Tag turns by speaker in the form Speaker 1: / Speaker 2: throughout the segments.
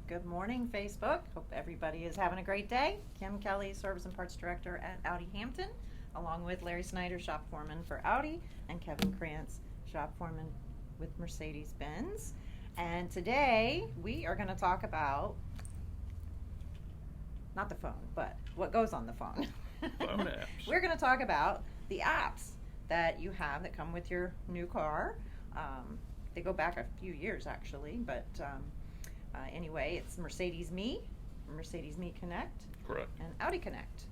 Speaker 1: Good morning, Facebook. Hope everybody is having a great day. Kim Kelly, Service and Parts Director at Audi Hampton, along with Larry Snyder, Shop Foreman for Audi, and Kevin Krantz, Shop Foreman with Mercedes-Benz. And today we are going to talk about, not the phone, but what goes on the phone.
Speaker 2: Phone apps.
Speaker 1: We're going to talk about the apps that you have that come with your new car. They go back a few years actually, but anyway, it's Mercedes Me Connect,
Speaker 2: Correct.
Speaker 1: and Audi Connect.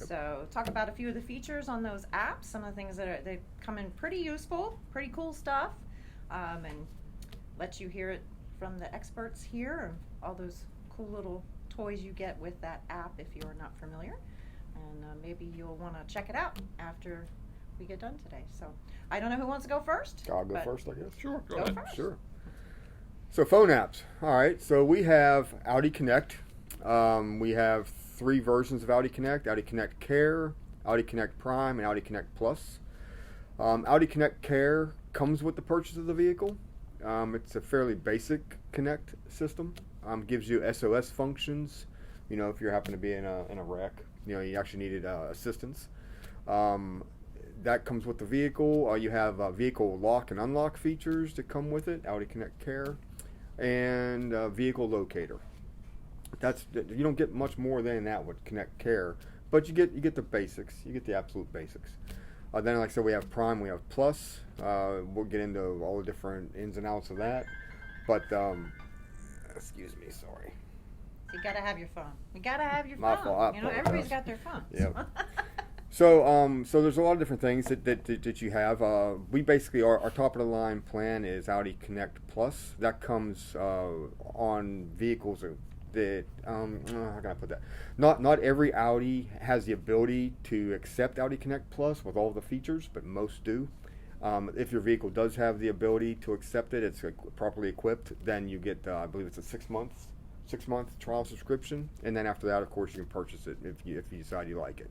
Speaker 3: Yep.
Speaker 1: So talk about a few of the features on those apps, some of the things that they come in pretty useful, pretty cool stuff, and let you hear it from the experts here, and all those cool little toys you get with that app if you're not familiar. And maybe you'll want to check it out after we get done today. So I don't know who wants to go first.
Speaker 3: I'll go first, I guess.
Speaker 2: Sure, go
Speaker 1: Go
Speaker 2: ahead.
Speaker 1: first.
Speaker 3: Sure. So phone apps. All right. So we have Audi Connect. We have 3 versions of Audi Connect: Audi Connect Care, Audi Connect Prime, and Audi Connect Plus. Audi Connect Care comes with the purchase of the vehicle. It's a fairly basic Connect system. Gives you SOS functions. You know, if you happen to be in a wreck, you actually needed assistance. That comes with the vehicle. You have vehicle lock and unlock features that come with it, Audi Connect Care, and vehicle locator. You don't get much more than that with Connect Care, but you get the basics. You get the absolute basics. Then, like I said, we have Prime, we have Plus. We'll get into all the different ins and outs of that. But excuse me, sorry.
Speaker 1: You gotta have your phone. You gotta have your
Speaker 3: My
Speaker 1: phone.
Speaker 3: fault. I
Speaker 1: Everybody's
Speaker 3: apologize.
Speaker 1: got their phone.
Speaker 3: Yep. So there's a lot of different things that you have. We basically, our top of the line plan is Audi Connect Plus. That comes on vehicles that how can I put that? Not every Audi has the ability to accept Audi Connect Plus with all the features, but most do. If your vehicle does have the ability to accept it, it's properly equipped, then you get I believe it's a 6-month trial subscription, and then after that, of course, you can purchase it if you decide you like it.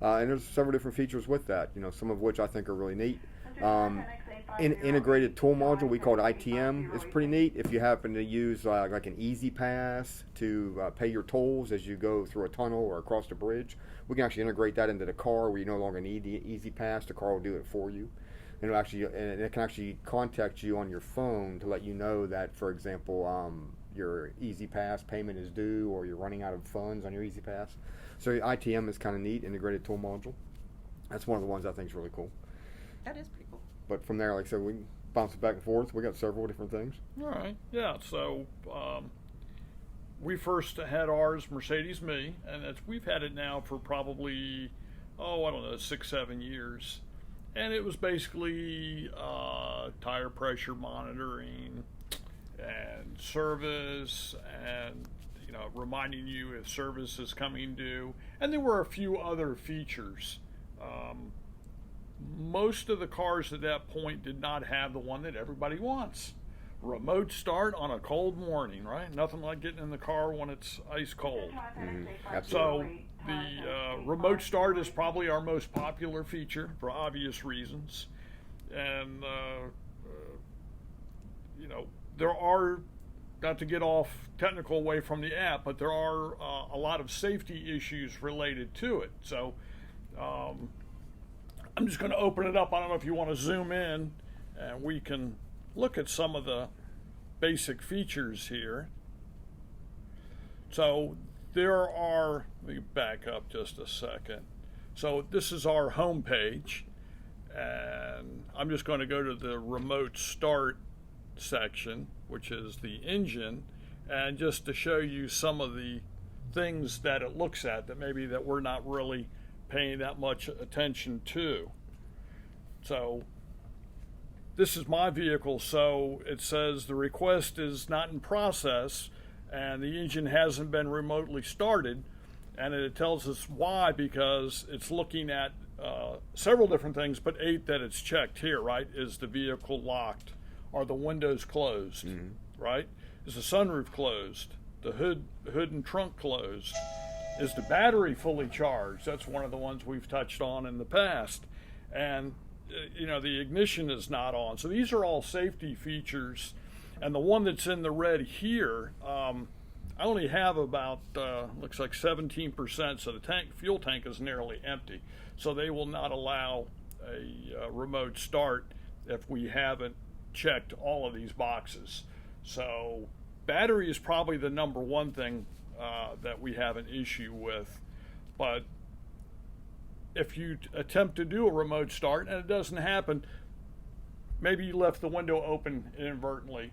Speaker 3: And there's several different features with that, some of which I think are really neat. Integrated tool module, we call it ITM, is pretty neat. If you happen to use like an Easy Pass to pay your tolls as you go through a tunnel or across the bridge, we can actually integrate that into the car where you no longer need the Easy Pass. The car will do it for you. And it can actually contact you on your phone to let you know that, for example, your Easy Pass payment is due or you're running out of funds on your Easy Pass. So ITM is kind of neat, integrated tool module. That's one of the ones I think is really cool.
Speaker 1: That is pretty cool.
Speaker 3: But from there, like I said, we can bounce it back and forth. We got several different things.
Speaker 2: All right. Yeah. So we first had ours, Mercedes Me, and we've had it now for probably, 6-7 years. And it was basically tire pressure monitoring and service and reminding you if service is coming due. And there were a few other features. Most of the cars at that point did not have the one that everybody wants. Remote start on a cold morning, right? Nothing like getting in the car when it's ice cold. So the remote start is probably our most popular feature for obvious reasons. And, there are, not to get off technical away from the app, but there are a lot of safety issues related to it. So I'm just going to open it up. I don't know if you want to zoom in and we can look at some of the basic features here. So there are, let me back up just a second. So this is our home page, and I'm just going to go to the remote start section, which is the engine, and just to show you some of the things that it looks at that maybe that we're not really paying that much attention to. So this is my vehicle, so it says the request is not in process and the engine hasn't been remotely started, and it tells us why, because it's looking at several different things, but 8 that it's checked here, right? Is the vehicle locked? Are the windows closed? Mm-hmm. Right? Is the sunroof closed? The hood and trunk closed? Is the battery fully charged? That's one of the ones we've touched on in the past. And the ignition is not on. So these are all safety features. And the one that's in the red here, I only have about looks like 17%, so the fuel tank is nearly empty. So they will not allow a remote start if we haven't checked all of these boxes. So battery is probably the number one thing that we have an issue with. But if you attempt to do a remote start and it doesn't happen, maybe you left the window open inadvertently,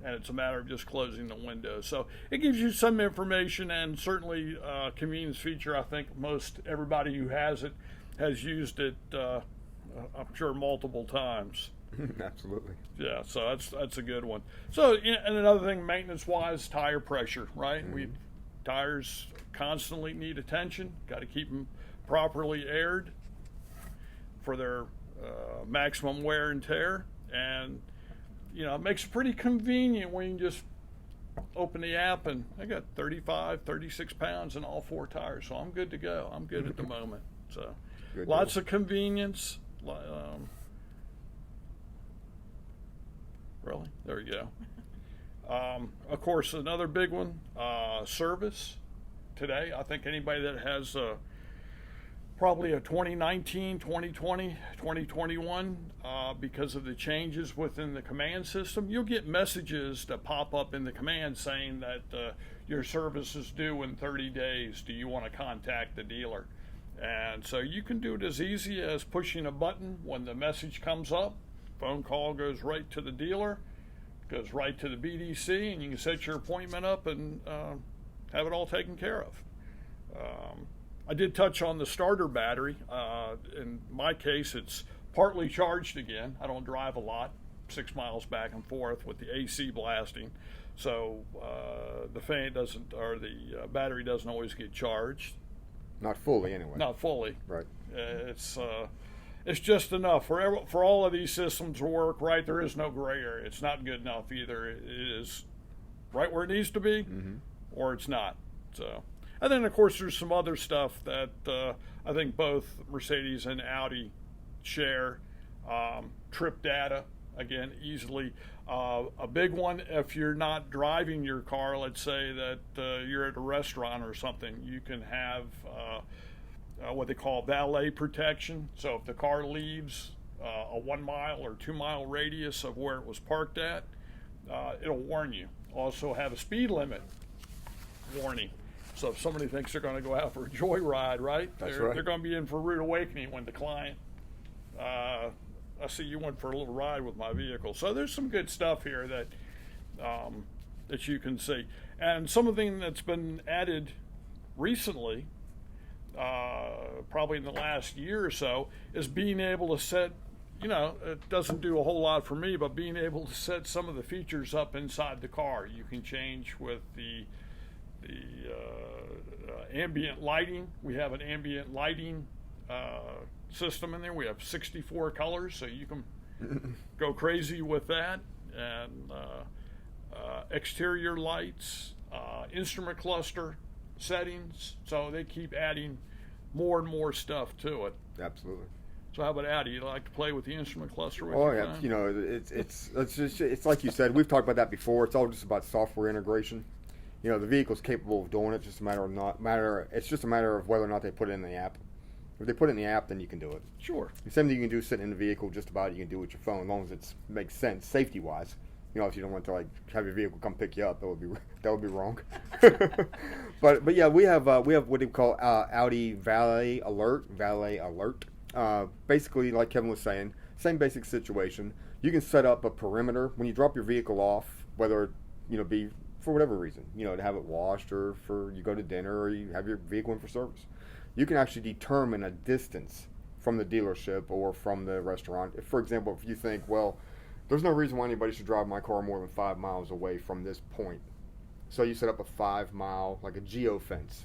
Speaker 2: and it's a matter of just closing the window. So it gives you some information, and certainly a convenience feature. I think most everybody who has it has used it, I'm sure, multiple times.
Speaker 3: Absolutely.
Speaker 2: Yeah, so that's a good one. So, and another thing, maintenance-wise, tire pressure, right?
Speaker 3: Mm-hmm.
Speaker 2: Tires constantly need attention. Got to keep them properly aired for their maximum wear and tear. And, it makes it pretty convenient when you just open the app and I got 35, 36 pounds in all four tires. So I'm good to go. I'm good at the moment. So
Speaker 3: Good
Speaker 2: lots
Speaker 3: deal.
Speaker 2: of convenience. Really? There you go. Of course, another big one, service. Today, I think anybody that has probably a 2019, 2020, 2021, because of the changes within the command system, you'll get messages that pop up in the command saying that your service is due in 30 days. Do you want to contact the dealer? And so you can do it as easy as pushing a button when the message comes up. Phone call goes right to the dealer, goes right to the BDC, and you can set your appointment up and have it all taken care of. I did touch on the starter battery. In my case, it's partly charged again. I don't drive a lot, 6 miles back and forth with the AC blasting, so the fan doesn't, or the battery doesn't always get charged.
Speaker 3: Not fully, anyway.
Speaker 2: Not fully.
Speaker 3: Right.
Speaker 2: It's just enough for all of these systems to work right. There is no gray area. It's not good enough either. It is right where it needs to be, or it's not. So, and then of course there's some other stuff that I think both Mercedes and Audi share. Trip data, again, easily. A big one, if you're not driving your car, let's say that you're at a restaurant or something, you can have what they call valet protection. So if the car leaves a 1 mile or 2 mile radius of where it was parked at, it'll warn you. Also have a speed limit warning. So if somebody thinks they're going to go out for a joyride, right?
Speaker 3: That's
Speaker 2: They're
Speaker 3: right.
Speaker 2: going to be in for a rude awakening when the client, I see you went for a little ride with my vehicle. So there's some good stuff here that that you can see. And something that's been added recently, probably in the last year or so, is being able to set, it doesn't do a whole lot for me, but being able to set some of the features up inside the car. You can change with the ambient lighting. We have an ambient lighting system in there. We have 64 colors, so you can go crazy with that. And exterior lights, instrument cluster settings. So they keep adding more and more stuff to it.
Speaker 3: Absolutely.
Speaker 2: So how about Audi? You like to play with the instrument cluster with
Speaker 3: Oh
Speaker 2: your
Speaker 3: yeah,
Speaker 2: phone?
Speaker 3: it's like you said. We've talked about that before. It's all just about software integration. The vehicle's capable of doing it. It's just a matter of whether or not they put it in the app. If they put it in the app, then you can do it.
Speaker 2: Sure.
Speaker 3: The same thing you can do sitting in the vehicle. Just about you can do with your phone, as long as it makes sense safety wise. If you don't want to have your vehicle come pick you up, that would be wrong. but yeah, we have what they call Audi Valet Alert. Basically, like Kevin was saying, same basic situation. You can set up a perimeter when you drop your vehicle off, whether be for whatever reason, to have it washed, or for you go to dinner, or you have your vehicle in for service. You can actually determine a distance from the dealership or from the restaurant. If, for example, if you think, well, there's no reason why anybody should drive my car more than 5 miles away from this point. So you set up a 5 mile, like a geofence,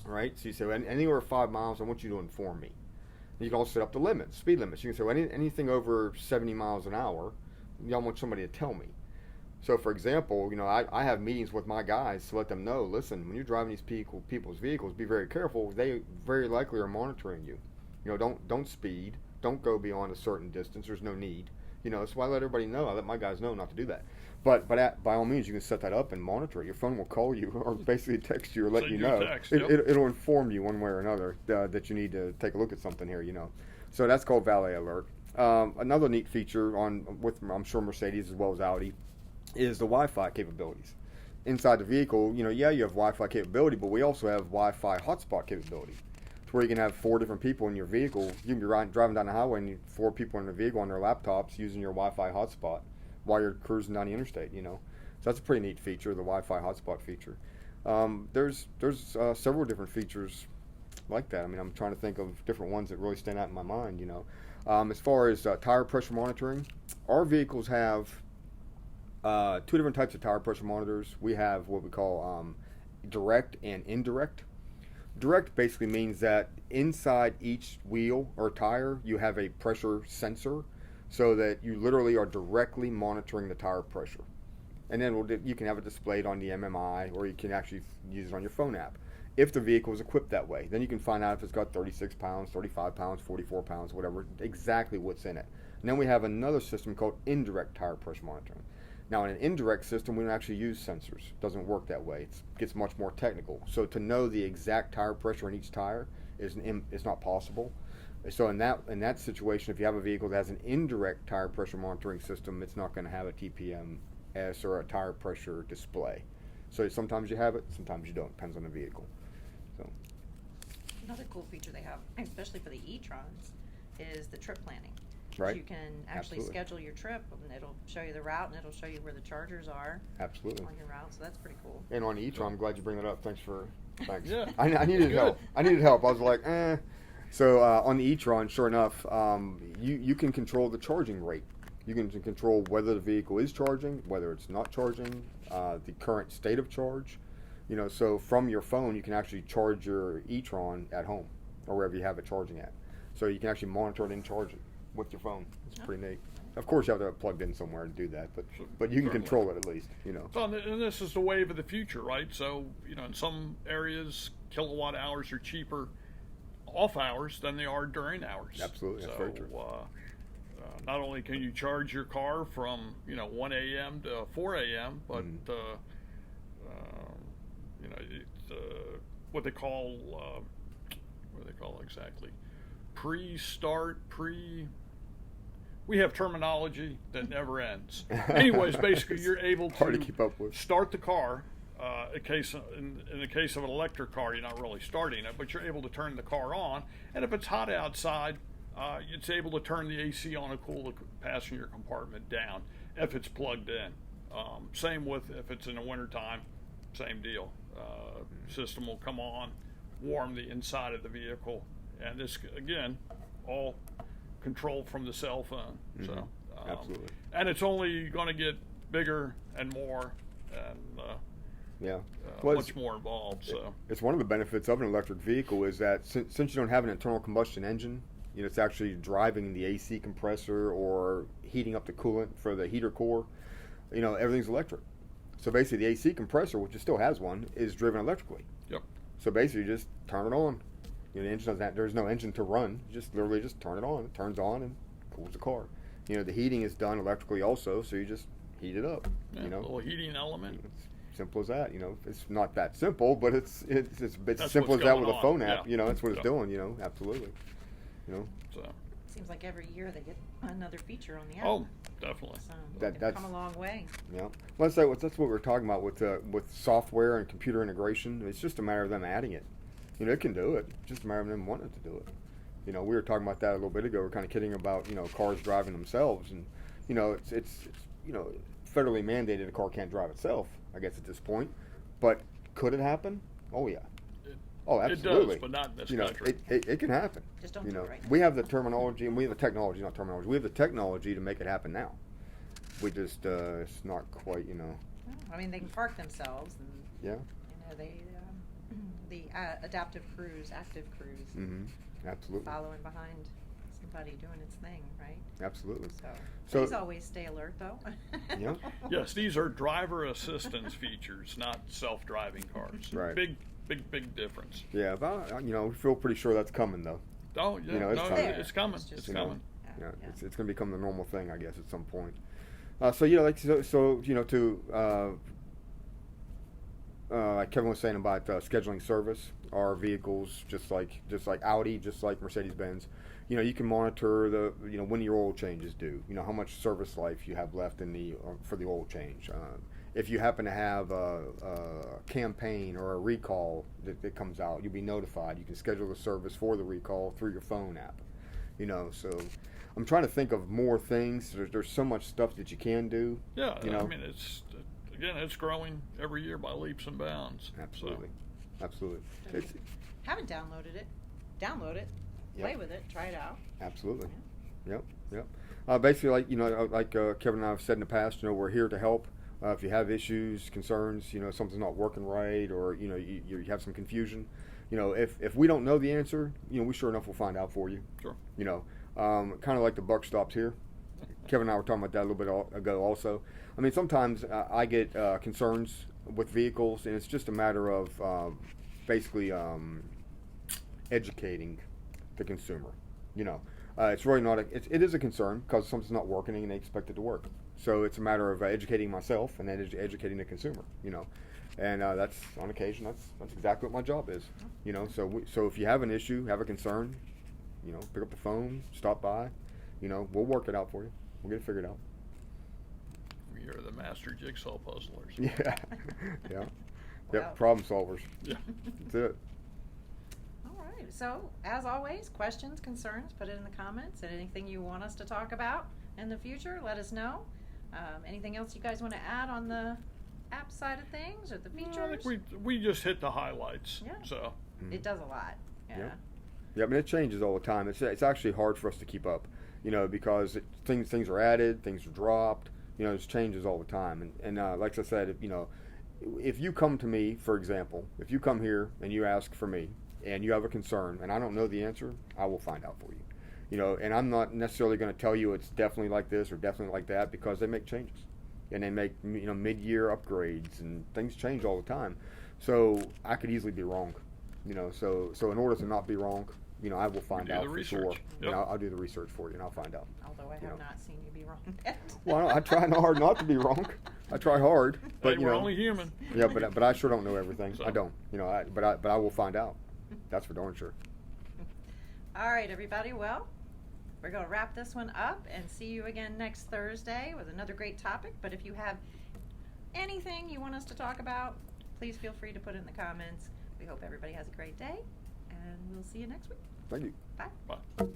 Speaker 3: right? So you say, anywhere 5 miles, I want you to inform me. You can also set up the limits, speed limits. You can say, anything over 70 miles an hour, I want somebody to tell me. So, for example, I have meetings with my guys to let them know, listen, when you're driving these people's vehicles, be very careful. They very likely are monitoring you. Don't speed. Don't go beyond a certain distance. There's no need. So I let everybody know. I let my guys know not to do that. by all means, you can set that up and monitor it. Your phone will call you or basically text you or let
Speaker 2: Send
Speaker 3: you
Speaker 2: you a
Speaker 3: know.
Speaker 2: text, yep.
Speaker 3: It'll inform you one way or another that you need to take a look at something here. So that's called Valet Alert. Another neat feature with I'm sure Mercedes as well as Audi is the Wi-Fi capabilities. Inside the vehicle, you have Wi-Fi capability, but we also have Wi-Fi hotspot capability. To where you can have 4 different people in your vehicle. You can be driving down the highway and 4 people in the vehicle on their laptops using your Wi-Fi hotspot while you're cruising down the interstate. So that's a pretty neat feature, the Wi-Fi hotspot feature. There's several different features like that. I mean, I'm trying to think of different ones that really stand out in my mind. As far as tire pressure monitoring, our vehicles have 2 different types of tire pressure monitors. We have what we call direct and indirect. Direct basically means that inside each wheel or tire you have a pressure sensor, so that you literally are directly monitoring the tire pressure. And then you can have it displayed on the MMI, or you can actually use it on your phone app. If the vehicle is equipped that way, then you can find out if it's got 36 pounds, 35 pounds, 44 pounds, whatever, exactly what's in it. And then we have another system called indirect tire pressure monitoring. Now, in an indirect system, we don't actually use sensors. It doesn't work that way. It gets much more technical. So to know the exact tire pressure in each tire is not possible. So in that situation, if you have a vehicle that has an indirect tire pressure monitoring system, it's not going to have a TPMS or a tire pressure display. So sometimes you have it, sometimes you don't. Depends on the vehicle. So
Speaker 1: Another cool feature they have, especially for the e-trons, is the trip planning.
Speaker 3: Right.
Speaker 1: You can actually
Speaker 3: Absolutely.
Speaker 1: schedule your trip, and it'll show you the route, and it'll show you where the chargers are
Speaker 3: Absolutely.
Speaker 1: on your route. So that's pretty cool.
Speaker 3: And on the e-tron, I'm glad you bring that up. Thanks.
Speaker 2: Yeah.
Speaker 3: I needed help. I was like, So on the e-tron, sure enough, you can control the charging rate. You can control whether the vehicle is charging, whether it's not charging, the current state of charge. So from your phone, you can actually charge your e-tron at home or wherever you have it charging at. So you can actually monitor it and charge it with your phone. It's pretty neat. Of course, you have to have it plugged in somewhere to do that, but you can control it at least.
Speaker 2: So, and this is the wave of the future, right? So, in some areas, kilowatt hours are cheaper off hours than they are during hours.
Speaker 3: Absolutely, that's very true.
Speaker 2: Not only can you charge your car from 1 a.m. to 4 a.m., but what they call exactly we have terminology that never ends. Anyways, basically you're able
Speaker 3: hard to keep up with.
Speaker 2: Start the car. In the case of an electric car, you're not really starting it, but you're able to turn the car on. And if it's hot outside, it's able to turn the AC on and cool the passenger compartment down if it's plugged in. Same with if it's in the wintertime, same deal. System will come on, warm the inside of the vehicle, and this, again, all controlled from the cell phone.
Speaker 3: Mm-hmm.
Speaker 2: So,
Speaker 3: Absolutely.
Speaker 2: And it's only going to get bigger and more, and much more involved. So
Speaker 3: it's one of the benefits of an electric vehicle is that since you don't have an internal combustion engine, it's actually driving the AC compressor or heating up the coolant for the heater core. Everything's electric. So basically, the AC compressor, which it still has one, is driven electrically.
Speaker 2: Yep.
Speaker 3: So basically, you just turn it on. The engine doesn't. There's no engine to run. You just literally just turn it on. It turns on and cools the car. The heating is done electrically also, so you just heat it up.
Speaker 2: A little heating element.
Speaker 3: It's simple as that. It's not that simple, but it's
Speaker 2: That's
Speaker 3: simple
Speaker 2: what's
Speaker 3: as that
Speaker 2: going
Speaker 3: with a
Speaker 2: on.
Speaker 3: phone app.
Speaker 2: Yeah.
Speaker 3: That's what it's doing. Absolutely.
Speaker 2: So.
Speaker 1: Seems like every year they get another feature on the app.
Speaker 2: Oh, definitely.
Speaker 1: So
Speaker 3: That's
Speaker 1: they've come a long way.
Speaker 3: Yeah. Well, that's what we're talking about with software and computer integration. It's just a matter of them adding it. It can do it. It's just a matter of them wanting to do it. We were talking about that a little bit ago. We're kind of kidding about cars driving themselves, and it's federally mandated a car can't drive itself. I guess at this point, but could it happen? Oh yeah. Oh, absolutely.
Speaker 2: It does, but not in this country.
Speaker 3: It can happen.
Speaker 1: Just don't do it right now.
Speaker 3: We have the terminology and we have the technology, not terminology. We have the technology to make it happen now. We just it's not quite,
Speaker 1: I mean, they can park themselves, and
Speaker 3: Yeah.
Speaker 1: the adaptive cruise, active cruise,
Speaker 3: Mm-hmm. Absolutely.
Speaker 1: following behind somebody doing its thing, right?
Speaker 3: Absolutely.
Speaker 1: So please always stay alert, though.
Speaker 3: Yeah.
Speaker 2: Yes, these are driver assistance features, not self-driving cars.
Speaker 3: Right.
Speaker 2: Big difference.
Speaker 3: Yeah, but we feel pretty sure that's coming though.
Speaker 2: Oh yeah,
Speaker 3: It's coming.
Speaker 2: it's coming.
Speaker 1: It's just
Speaker 2: It's coming.
Speaker 3: Yeah, it's going to become the normal thing, I guess, at some point. So like Kevin was saying about scheduling service, our vehicles, just like Audi, just like Mercedes-Benz, you can monitor when your oil change is due. How much service life you have left for the oil change. If you happen to have a campaign or a recall that comes out, you'll be notified. You can schedule the service for the recall through your phone app. So I'm trying to think of more things. There's so much stuff that you can do.
Speaker 2: Yeah, I mean, it's growing every year by leaps and bounds.
Speaker 3: Absolutely.
Speaker 2: So.
Speaker 3: Absolutely.
Speaker 1: Haven't downloaded it. Download it. Play with it. Try it out.
Speaker 3: Absolutely.
Speaker 1: Yeah.
Speaker 3: Yep. Basically, like Kevin and I have said in the past, we're here to help. If you have issues, concerns, something's not working right, or you have some confusion, if we don't know the answer, we sure enough will find out for you.
Speaker 2: Sure.
Speaker 3: Kind of like the buck stops here. Kevin and I were talking about that a little bit ago also. I mean, sometimes I get concerns with vehicles, and it's just a matter of basically educating the consumer. It's really not it is a concern because something's not working and they expect it to work. So it's a matter of educating myself and then educating the consumer. And that's on occasion that's exactly what my job is. So if you have an issue, have a concern, pick up the phone, stop by. We'll work it out for you. We'll get it figured out.
Speaker 2: We are the master jigsaw puzzlers.
Speaker 3: Yeah. Yeah.
Speaker 1: Wow.
Speaker 3: Yep. Problem solvers.
Speaker 2: Yeah.
Speaker 3: That's it.
Speaker 1: All right. So, as always, questions, concerns, put it in the comments. And anything you want us to talk about in the future, let us know. Anything else you guys want to add on the app side of things or the features?
Speaker 2: I think we just hit the highlights.
Speaker 1: Yeah.
Speaker 2: So.
Speaker 1: It does a lot. Yeah.
Speaker 3: Yeah. I mean, it changes all the time. It's actually hard for us to keep up, because things are added, things are dropped. There's changes all the time. And like I said, if you come to me, for example, if you come here and you ask for me and you have a concern and I don't know the answer, I will find out for you. And I'm not necessarily going to tell you it's definitely like this or definitely like that, because they make changes and they make mid-year upgrades and things change all the time. So I could easily be wrong. So in order to not be wrong, I will find out for sure.
Speaker 2: Yep.
Speaker 3: I'll do the research for you and I'll find out.
Speaker 1: Although I have not seen you be wrong yet.
Speaker 3: Well, I try hard not to be wrong. I try hard, but
Speaker 2: Hey, we're only human.
Speaker 3: Yeah, but I sure don't know everything.
Speaker 2: So.
Speaker 3: I don't. But I will find out. That's for darn sure.
Speaker 1: All right, everybody. Well, we're going to wrap this one up and see you again next Thursday with another great topic. But if you have anything you want us to talk about, please feel free to put it in the comments. We hope everybody has a great day, and we'll see you next week.
Speaker 3: Thank you.
Speaker 1: Bye.
Speaker 2: Bye.